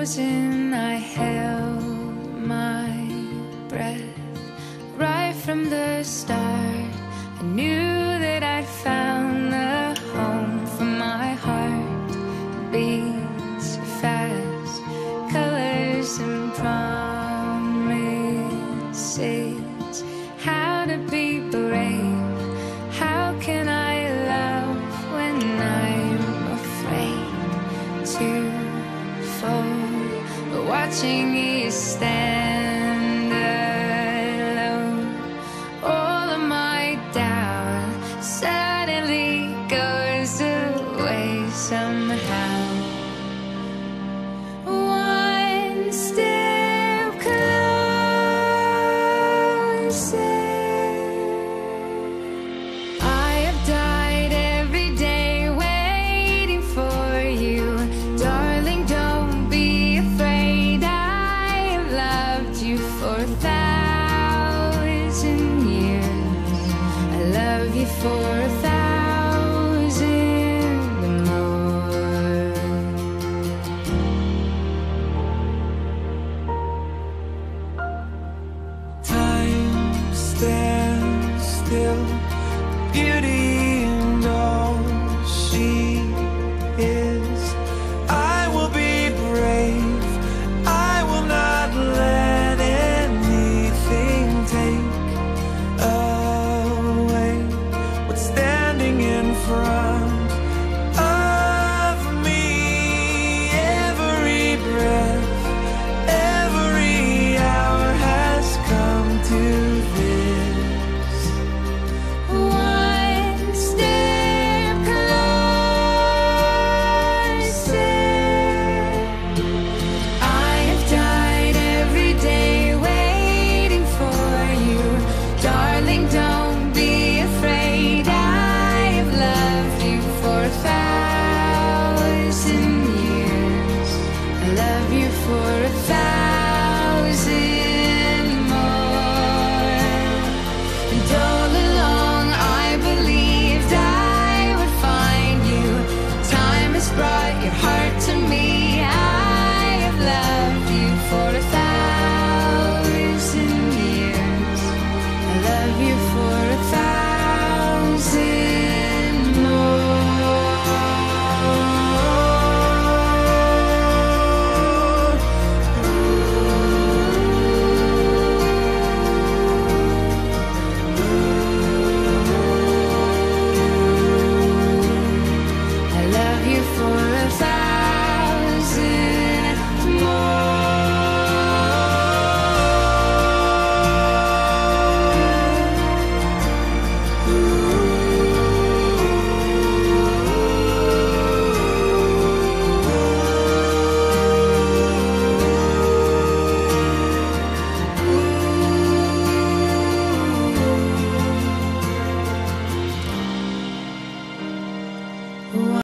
frozen, I held my breath. Right from the start, I knew that I'd found the home for my heart. Beats fast, colors and promises. How to be brave, how can I love when I'm afraid to fall? Watching you stand alone, all of my doubt suddenly